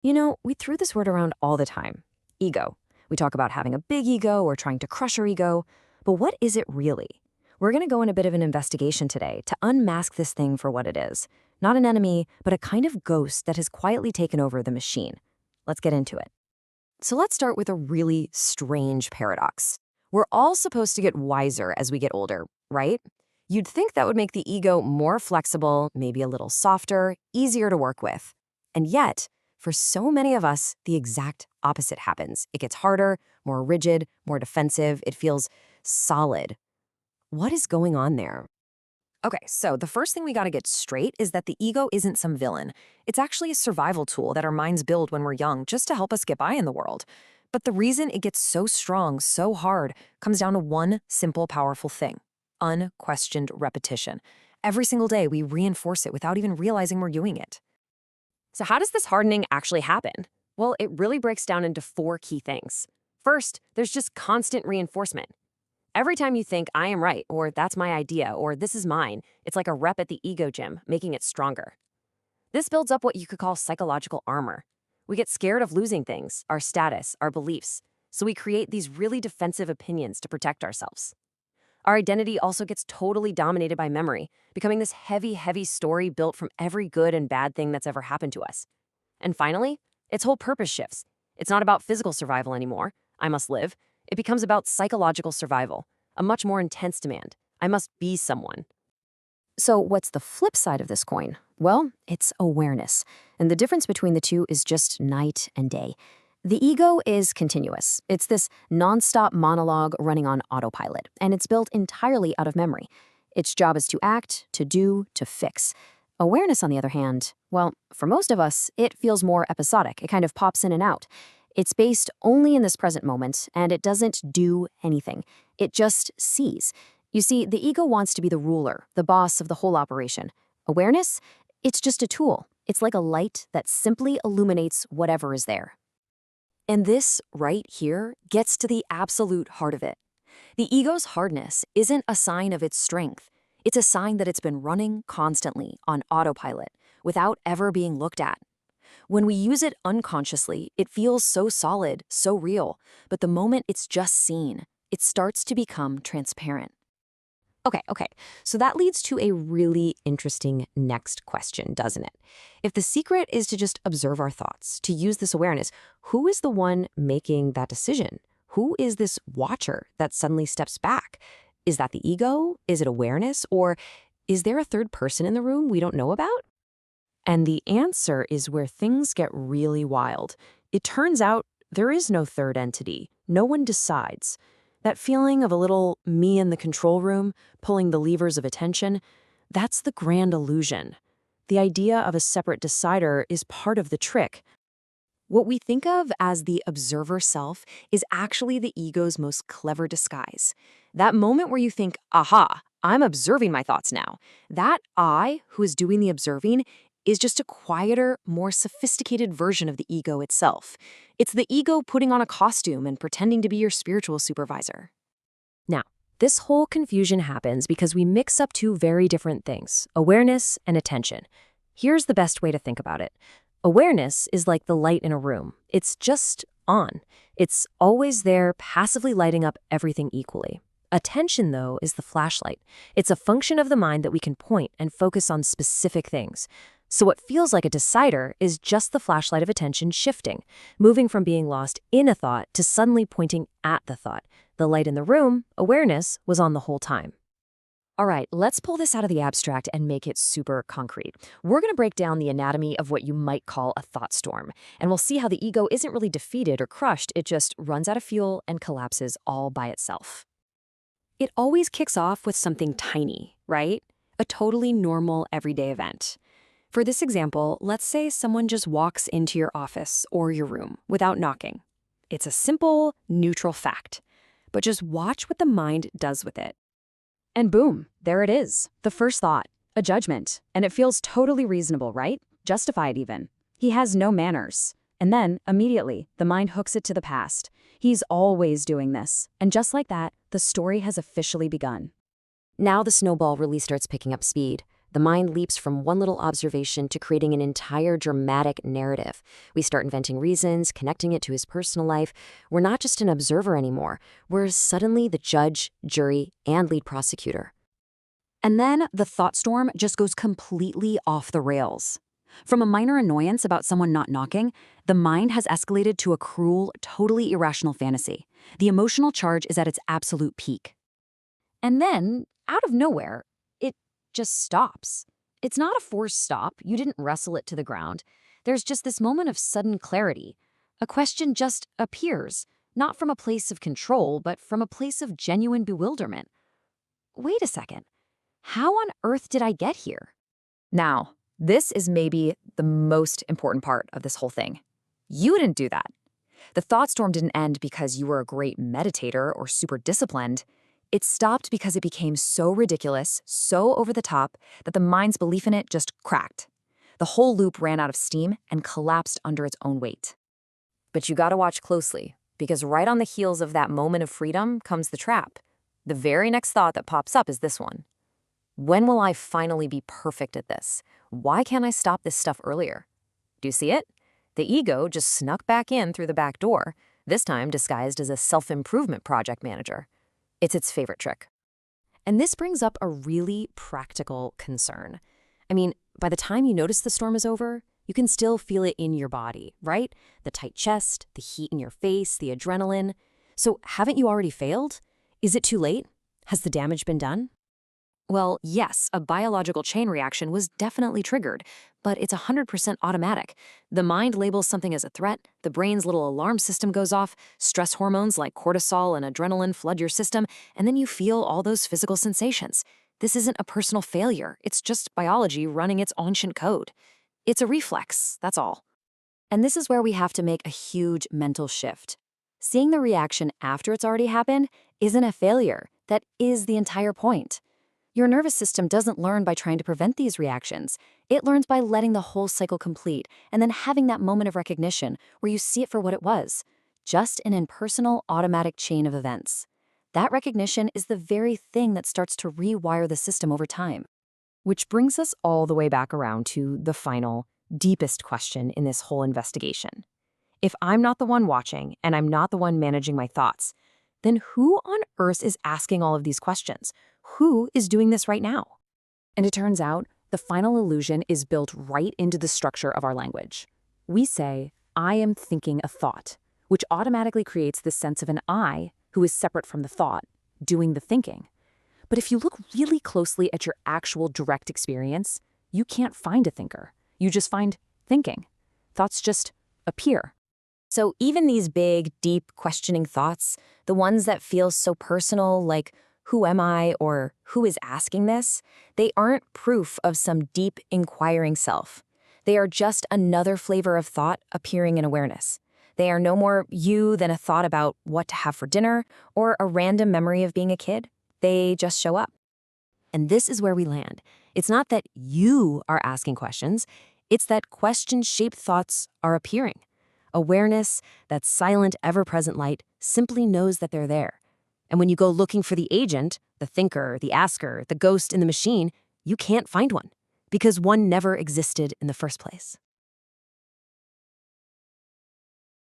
We threw this word around all the time. Ego. We talk about having a big ego or trying to crush our ego. But what is it really? We're going to go in a bit of an investigation today to unmask this thing for what it is. Not an enemy, but a kind of ghost that has quietly taken over the machine. Let's get into it. So let's start with a really strange paradox. We're all supposed to get wiser as we get older, right? You'd think that would make the ego more flexible, maybe a little softer, easier to work with. And yet, for so many of us, the exact opposite happens. It gets harder, more rigid, more defensive. It feels solid. What is going on there? Okay, so the first thing we got to get straight is that the ego isn't some villain. It's actually a survival tool that our minds build when we're young just to help us get by in the world. But the reason it gets so strong, so hard, comes down to one simple, powerful thing: unquestioned repetition. Every single day, we reinforce it without even realizing we're doing it. So how does this hardening actually happen? Well, it really breaks down into four key things. First, there's just constant reinforcement. Every time you think, I am right, or that's my idea, or this is mine, it's like a rep at the ego gym, making it stronger. This builds up what you could call psychological armor. We get scared of losing things, our status, our beliefs, so we create these really defensive opinions to protect ourselves. Our identity also gets totally dominated by memory, becoming this heavy, heavy story built from every good and bad thing that's ever happened to us. And finally, its whole purpose shifts. It's not about physical survival anymore. I must live. It becomes about psychological survival, a much more intense demand. I must be someone. So what's the flip side of this coin? Well, it's awareness. And the difference between the two is just night and day. The ego is continuous. It's this nonstop monologue running on autopilot, and it's built entirely out of memory. Its job is to act, to do, to fix. Awareness, on the other hand, well, for most of us, it feels more episodic. It kind of pops in and out. It's based only in this present moment, and it doesn't do anything. It just sees. You see, the ego wants to be the ruler, the boss of the whole operation. Awareness? It's just a tool. It's like a light that simply illuminates whatever is there. And this, right here, gets to the absolute heart of it. The ego's hardness isn't a sign of its strength. It's a sign that it's been running constantly on autopilot, without ever being looked at. When we use it unconsciously, it feels so solid, so real, but the moment it's just seen, it starts to become transparent. Okay, so that leads to a really interesting next question, doesn't it? If the secret is to just observe our thoughts, to use this awareness, who is the one making that decision? Who is this watcher that suddenly steps back? Is that the ego? Is it awareness? Or is there a third person in the room we don't know about? And the answer is where things get really wild. It turns out there is no third entity. No one decides. That feeling of a little me in the control room, pulling the levers of attention, that's the grand illusion. The idea of a separate decider is part of the trick. What we think of as the observer self is actually the ego's most clever disguise. That moment where you think, aha, I'm observing my thoughts now. That I, who is doing the observing, is just a quieter, more sophisticated version of the ego itself. It's the ego putting on a costume and pretending to be your spiritual supervisor. Now, this whole confusion happens because we mix up two very different things: awareness and attention. Here's the best way to think about it. Awareness is like the light in a room. It's just on. It's always there, passively lighting up everything equally. Attention, though, is the flashlight. It's a function of the mind that we can point and focus on specific things. So what feels like a decider is just the flashlight of attention shifting, moving from being lost in a thought to suddenly pointing at the thought. The light in the room, awareness, was on the whole time. All right, let's pull this out of the abstract and make it super concrete. We're going to break down the anatomy of what you might call a thought storm, and we'll see how the ego isn't really defeated or crushed. It just runs out of fuel and collapses all by itself. It always kicks off with something tiny, right? A totally normal, everyday event. For this example, let's say someone just walks into your office or your room without knocking. It's a simple, neutral fact. But just watch what the mind does with it. And boom, there it is. The first thought, a judgment. And it feels totally reasonable, right? Justified even. He has no manners. And then, immediately, the mind hooks it to the past. He's always doing this. And just like that, the story has officially begun. Now the snowball really starts picking up speed. The mind leaps from one little observation to creating an entire dramatic narrative. We start inventing reasons, connecting it to his personal life. We're not just an observer anymore. We're suddenly the judge, jury, and lead prosecutor. And then the thought storm just goes completely off the rails. From a minor annoyance about someone not knocking, the mind has escalated to a cruel, totally irrational fantasy. The emotional charge is at its absolute peak. And then, out of nowhere, it just stops. It's not a forced stop. You didn't wrestle it to the ground. There's just this moment of sudden clarity. A question just appears, not from a place of control, but from a place of genuine bewilderment. Wait a second. How on earth did I get here? Now, this is maybe the most important part of this whole thing. You didn't do that. The thought storm didn't end because you were a great meditator or super disciplined. It stopped because it became so ridiculous, so over the top, that the mind's belief in it just cracked. The whole loop ran out of steam and collapsed under its own weight. But you gotta watch closely, because right on the heels of that moment of freedom comes the trap. The very next thought that pops up is this one. When will I finally be perfect at this? Why can't I stop this stuff earlier? Do you see it? The ego just snuck back in through the back door, this time disguised as a self-improvement project manager. It's its favorite trick. And this brings up a really practical concern. I mean, by the time you notice the storm is over, you can still feel it in your body, right? The tight chest, the heat in your face, the adrenaline. So haven't you already failed? Is it too late? Has the damage been done? Well, yes, a biological chain reaction was definitely triggered, but it's 100% automatic. The mind labels something as a threat, the brain's little alarm system goes off, stress hormones like cortisol and adrenaline flood your system, and then you feel all those physical sensations. This isn't a personal failure, it's just biology running its ancient code. It's a reflex, that's all. And this is where we have to make a huge mental shift. Seeing the reaction after it's already happened isn't a failure. That is the entire point. Your nervous system doesn't learn by trying to prevent these reactions. It learns by letting the whole cycle complete and then having that moment of recognition where you see it for what it was, just an impersonal, automatic chain of events. That recognition is the very thing that starts to rewire the system over time. Which brings us all the way back around to the final, deepest question in this whole investigation. If I'm not the one watching and I'm not the one managing my thoughts, then who on earth is asking all of these questions? Who is doing this right now? And it turns out the final illusion is built right into the structure of our language. We say, I am thinking a thought, which automatically creates this sense of an I who is separate from the thought, doing the thinking. But if you look really closely at your actual direct experience, you can't find a thinker. You just find thinking. Thoughts just appear. So even these big, deep, questioning thoughts, the ones that feel so personal, like, who am I or who is asking this, they aren't proof of some deep, inquiring self. They are just another flavor of thought appearing in awareness. They are no more you than a thought about what to have for dinner or a random memory of being a kid. They just show up. And this is where we land. It's not that you are asking questions, it's that question-shaped thoughts are appearing. Awareness, that silent, ever-present light, simply knows that they're there. And when you go looking for the agent, the thinker, the asker, the ghost in the machine, you can't find one, because one never existed in the first place.